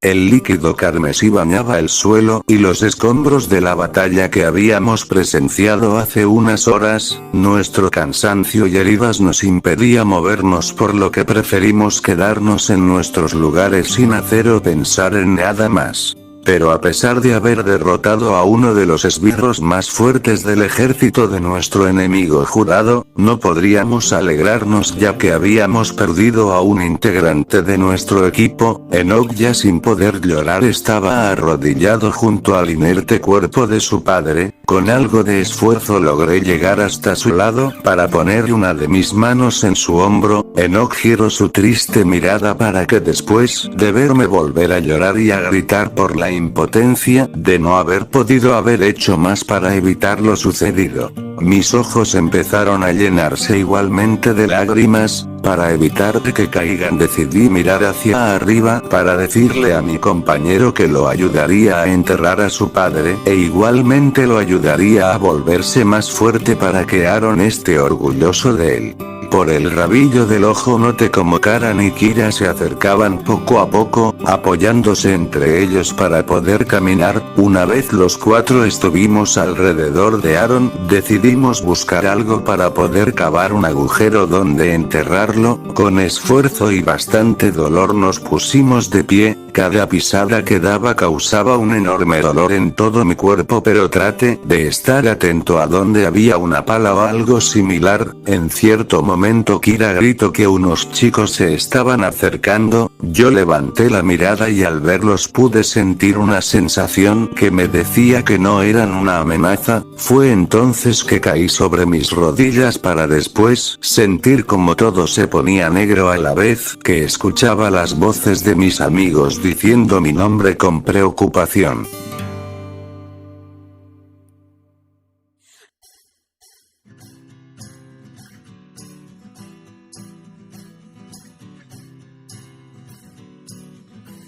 El líquido carmesí bañaba el suelo y los escombros de la batalla que habíamos presenciado hace unas horas. Nuestro cansancio y heridas nos impedía movernos, por lo que preferimos quedarnos en nuestros lugares sin hacer o pensar en nada más. Pero a pesar de haber derrotado a uno de los esbirros más fuertes del ejército de nuestro enemigo jurado, no podríamos alegrarnos ya que habíamos perdido a un integrante de nuestro equipo. Enoch, ya sin poder llorar, estaba arrodillado junto al inerte cuerpo de su padre. Con algo de esfuerzo logré llegar hasta su lado para poner una de mis manos en su hombro. Enoch giró su triste mirada para que después de verme volver a llorar y a gritar por la impotencia de no haber podido haber hecho más para evitar lo sucedido. Mis ojos empezaron a llenarse igualmente de lágrimas. Para evitar de que caigan, decidí mirar hacia arriba para decirle a mi compañero que lo ayudaría a enterrar a su padre e igualmente lo ayudaría a volverse más fuerte para que Aaron esté orgulloso de él. Por el rabillo del ojo noté como Karan y Kira se acercaban poco a poco, apoyándose entre ellos para poder caminar. Una vez los cuatro estuvimos alrededor de Aaron, decidimos buscar algo para poder cavar un agujero donde enterrarlo. Con esfuerzo y bastante dolor nos pusimos de pie. Cada pisada que daba causaba un enorme dolor en todo mi cuerpo, pero traté de estar atento a donde había una pala o algo similar. En cierto momento Kira gritó que unos chicos se estaban acercando. Yo levanté la mirada y al verlos pude sentir una sensación que me decía que no eran una amenaza. Fue entonces que caí sobre mis rodillas para después sentir como todo se ponía negro a la vez que escuchaba las voces de mis amigos diciendo mi nombre con preocupación.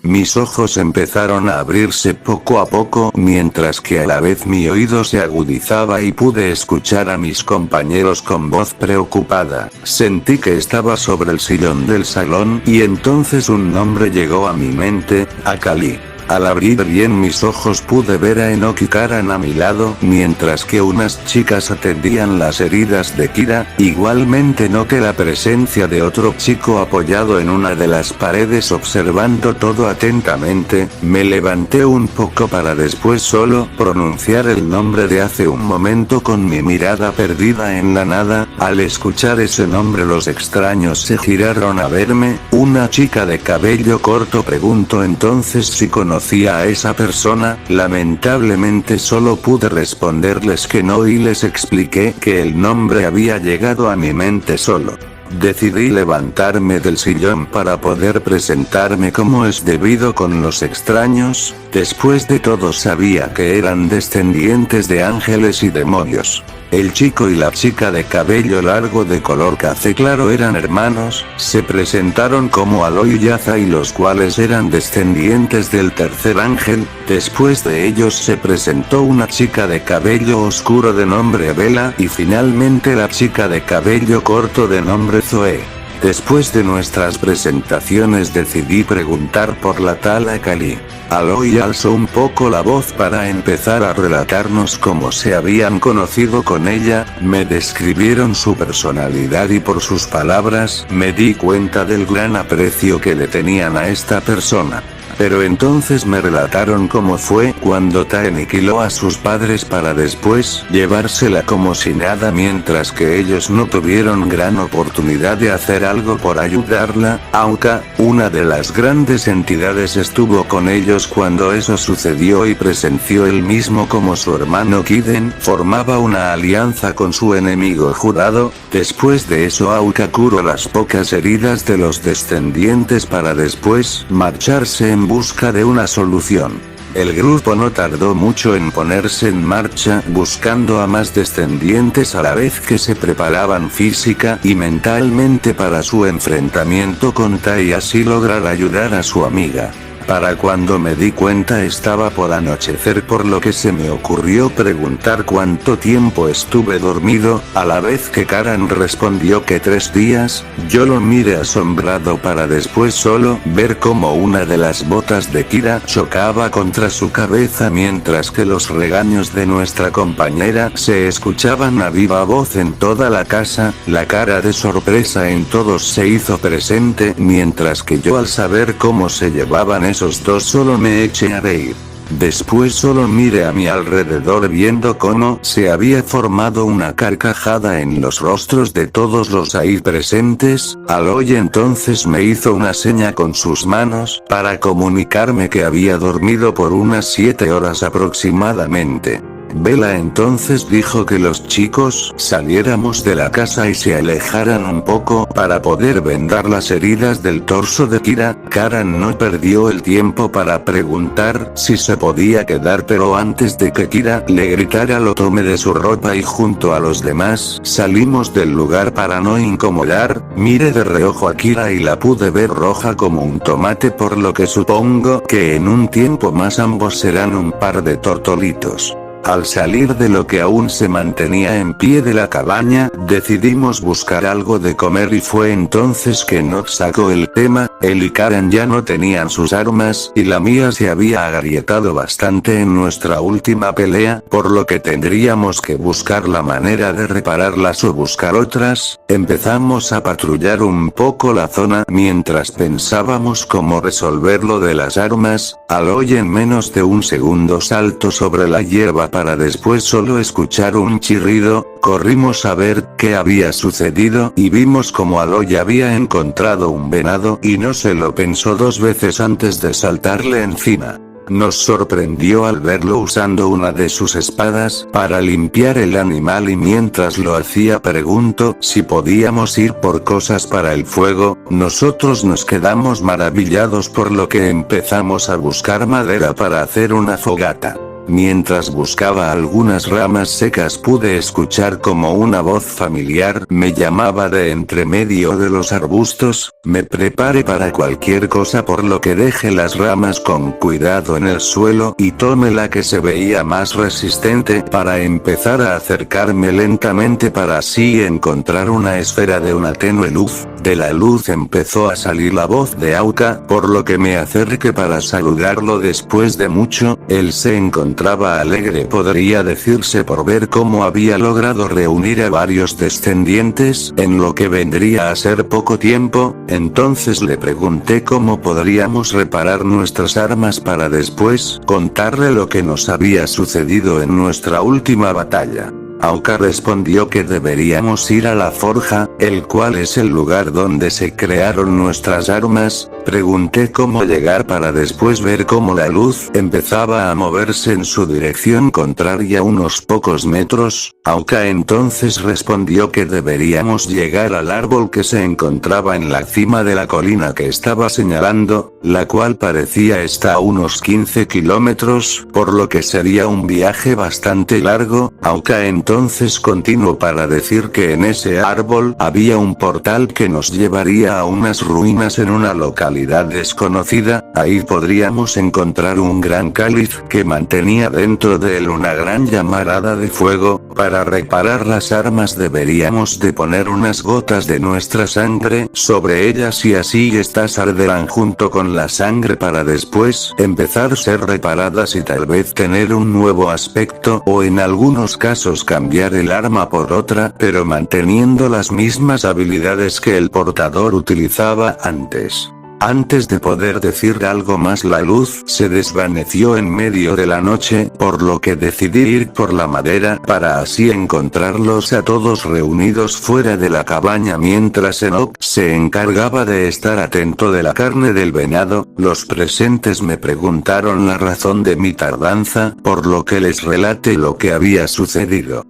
Mis ojos empezaron a abrirse poco a poco, mientras que a la vez mi oído se agudizaba y pude escuchar a mis compañeros con voz preocupada. Sentí que estaba sobre el sillón del salón y entonces un nombre llegó a mi mente: Akali. Al abrir bien mis ojos pude ver a Enoch y Karan a mi lado, mientras que unas chicas atendían las heridas de Kira. Igualmente noté la presencia de otro chico apoyado en una de las paredes observando todo atentamente. Me levanté un poco para después solo pronunciar el nombre de hace un momento con mi mirada perdida en la nada. Al escuchar ese nombre los extraños se giraron a verme. Una chica de cabello corto preguntó entonces si conocía a esa persona. Lamentablemente solo pude responderles que no y les expliqué que el nombre había llegado a mi mente solo. Decidí levantarme del sillón para poder presentarme como es debido con los extraños. Después de todo sabía que eran descendientes de ángeles y demonios. El chico y la chica de cabello largo de color café claro eran hermanos. Se presentaron como Aloy y Yaza, y los cuales eran descendientes del tercer ángel. Después de ellos se presentó una chica de cabello oscuro de nombre Bella y finalmente la chica de cabello corto de nombre Zoe. Después de nuestras presentaciones decidí preguntar por la tal Akali. Aloy alzó un poco la voz para empezar a relatarnos cómo se habían conocido con ella. Me describieron su personalidad y por sus palabras me di cuenta del gran aprecio que le tenían a esta persona. Pero entonces me relataron cómo fue cuando Tae aniquiló a sus padres para después llevársela como si nada, mientras que ellos no tuvieron gran oportunidad de hacer algo por ayudarla. Aunque una de las grandes entidades estuvo con ellos cuando eso sucedió y presenció él mismo como su hermano Kiden formaba una alianza con su enemigo jurado. Después de eso Auka curó las pocas heridas de los descendientes para después marcharse en busca de una solución. El grupo no tardó mucho en ponerse en marcha buscando a más descendientes a la vez que se preparaban física y mentalmente para su enfrentamiento con Tai y así lograr ayudar a su amiga. Para cuando me di cuenta estaba por anochecer, por lo que se me ocurrió preguntar cuánto tiempo estuve dormido, a la vez que Karan respondió que 3 días. Yo lo miré asombrado para después solo ver cómo una de las botas de Kira chocaba contra su cabeza mientras que los regaños de nuestra compañera se escuchaban a viva voz en toda la casa. La cara de sorpresa en todos se hizo presente, mientras que yo, al saber cómo se llevaban esos dos, solo me eché a reír. Después solo miré a mi alrededor viendo cómo se había formado una carcajada en los rostros de todos los ahí presentes. Aloy entonces me hizo una seña con sus manos para comunicarme que había dormido por unas 7 horas aproximadamente. Bella entonces dijo que los chicos saliéramos de la casa y se alejaran un poco para poder vendar las heridas del torso de Kira. Karan no perdió el tiempo para preguntar si se podía quedar, pero antes de que Kira le gritara lo tomé de su ropa y junto a los demás salimos del lugar para no incomodar. Miré de reojo a Kira y la pude ver roja como un tomate, por lo que supongo que en un tiempo más ambos serán un par de tortolitos. Al salir de lo que aún se mantenía en pie de la cabaña, decidimos buscar algo de comer y fue entonces que Nox sacó el tema. Él y Karan ya no tenían sus armas y la mía se había agrietado bastante en nuestra última pelea, por lo que tendríamos que buscar la manera de repararlas o buscar otras. Empezamos a patrullar un poco la zona mientras pensábamos cómo resolver lo de las armas. Aloy en menos de un segundo saltó sobre la hierba para después solo escuchar un chirrido. Corrimos a ver qué había sucedido y vimos como Aloy había encontrado un venado y no se lo pensó 2 veces antes de saltarle encima. Nos sorprendió al verlo usando una de sus espadas para limpiar el animal y mientras lo hacía preguntó si podíamos ir por cosas para el fuego. Nosotros nos quedamos maravillados, por lo que empezamos a buscar madera para hacer una fogata. Mientras buscaba algunas ramas secas pude escuchar como una voz familiar me llamaba de entre medio de los arbustos. Me preparé para cualquier cosa, por lo que dejé las ramas con cuidado en el suelo y tomé la que se veía más resistente para empezar a acercarme lentamente para así encontrar una esfera de una tenue luz. De la luz empezó a salir la voz de Auka, por lo que me acerqué para saludarlo después de mucho. Él se encontraba alegre, podría decirse, por ver cómo había logrado reunir a varios descendientes en lo que vendría a ser poco tiempo. Entonces le pregunté cómo podríamos reparar nuestras armas para después contarle lo que nos había sucedido en nuestra última batalla. Auka respondió que deberíamos ir a la forja, el cual es el lugar donde se crearon nuestras armas. Pregunté cómo llegar para después ver cómo la luz empezaba a moverse en su dirección contraria unos pocos metros. Auka entonces respondió que deberíamos llegar al árbol que se encontraba en la cima de la colina que estaba señalando, la cual parecía estar a unos 15 kilómetros, por lo que sería un viaje bastante largo. Auka entonces continuó para decir que en ese árbol había un portal que nos llevaría a unas ruinas en una localidad desconocida. Ahí podríamos encontrar un gran cáliz que mantenía dentro de él una gran llamarada de fuego. Para reparar las armas deberíamos de poner unas gotas de nuestra sangre sobre ellas y así estas arderán junto con la sangre para después empezar a ser reparadas y tal vez tener un nuevo aspecto, o en algunos casos cambiar el arma por otra, pero manteniendo las mismas habilidades que el portador utilizaba antes. Antes de poder decir algo más, la luz se desvaneció en medio de la noche, por lo que decidí ir por la madera para así encontrarlos a todos reunidos fuera de la cabaña mientras Enoch se encargaba de estar atento de la carne del venado. Los presentes me preguntaron la razón de mi tardanza, por lo que les relaté lo que había sucedido.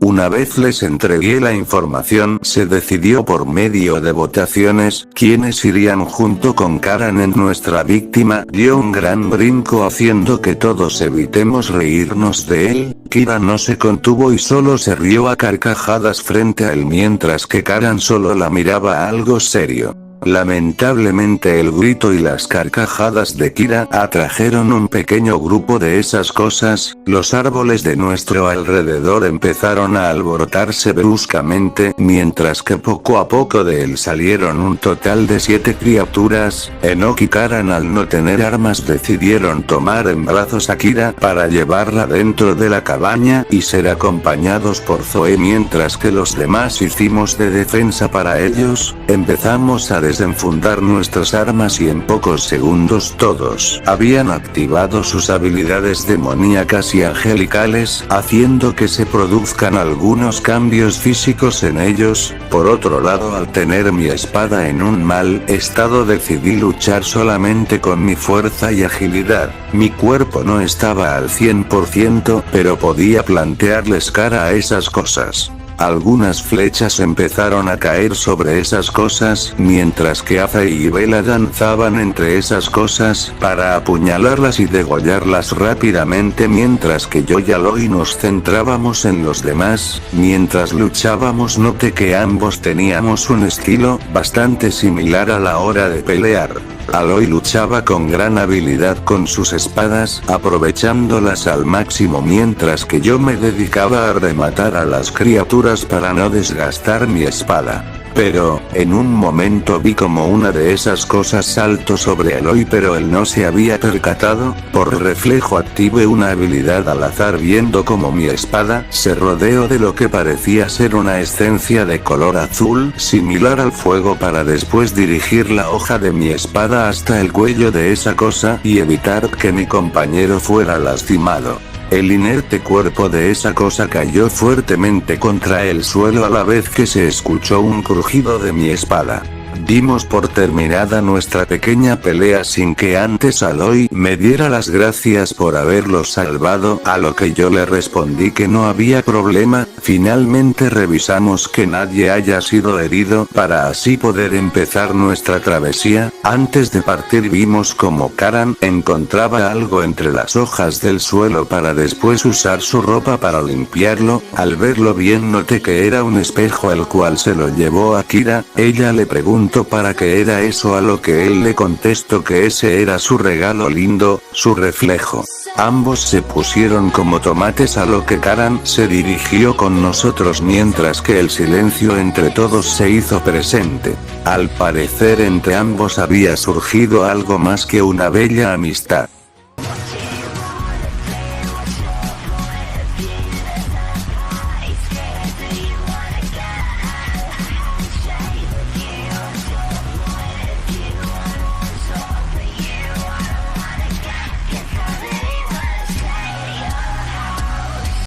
Una vez les entregué la información, se decidió por medio de votaciones quiénes irían junto con Karan en nuestra víctima. Dio un gran brinco haciendo que todos evitemos reírnos de él. Kira no se contuvo y solo se rió a carcajadas frente a él mientras que Karan solo la miraba algo serio. Lamentablemente el grito y las carcajadas de Kira atrajeron un pequeño grupo de esas cosas, los árboles de nuestro alrededor empezaron a alborotarse bruscamente, mientras que poco a poco de él salieron un total de 7 criaturas. Enoch y Karan, al no tener armas, decidieron tomar en brazos a Kira para llevarla dentro de la cabaña y ser acompañados por Zoe, mientras que los demás hicimos de defensa para ellos. Empezamos a desenfundar nuestras armas y en pocos segundos todos habían activado sus habilidades demoníacas y angelicales, haciendo que se produzcan algunos cambios físicos en ellos. Por otro lado, al tener mi espada en un mal estado, decidí luchar solamente con mi fuerza y agilidad. Mi cuerpo no estaba al 100%, pero podía plantearles cara a esas cosas. Algunas flechas empezaron a caer sobre esas cosas, mientras que Aza y Bella danzaban entre esas cosas para apuñalarlas y degollarlas rápidamente, mientras que yo y Aloy nos centrábamos en los demás. Mientras luchábamos, noté que ambos teníamos un estilo bastante similar a la hora de pelear. Aloy luchaba con gran habilidad con sus espadas, aprovechándolas al máximo, mientras que yo me dedicaba a rematar a las criaturas para no desgastar mi espada. Pero, en un momento vi como una de esas cosas saltó sobre Aloy, pero él no se había percatado. Por reflejo activé una habilidad al azar, viendo como mi espada se rodeó de lo que parecía ser una esencia de color azul similar al fuego, para después dirigir la hoja de mi espada hasta el cuello de esa cosa y evitar que mi compañero fuera lastimado. El inerte cuerpo de esa cosa cayó fuertemente contra el suelo a la vez que se escuchó un crujido de mi espada. Dimos por terminada nuestra pequeña pelea sin que antes Aloy me diera las gracias por haberlo salvado, a lo que yo le respondí que no había problema. Finalmente revisamos que nadie haya sido herido para así poder empezar nuestra travesía. Antes de partir vimos como Karan encontraba algo entre las hojas del suelo para después usar su ropa para limpiarlo. Al verlo bien noté que era un espejo, el cual se lo llevó a Kira. Ella le preguntó para qué era eso, a lo que él le contestó que ese era su regalo lindo, su reflejo. Ambos se pusieron como tomates, a lo que Karan se dirigió con nosotros, mientras que el silencio entre todos se hizo presente. Al parecer entre ambos había surgido algo más que una bella amistad.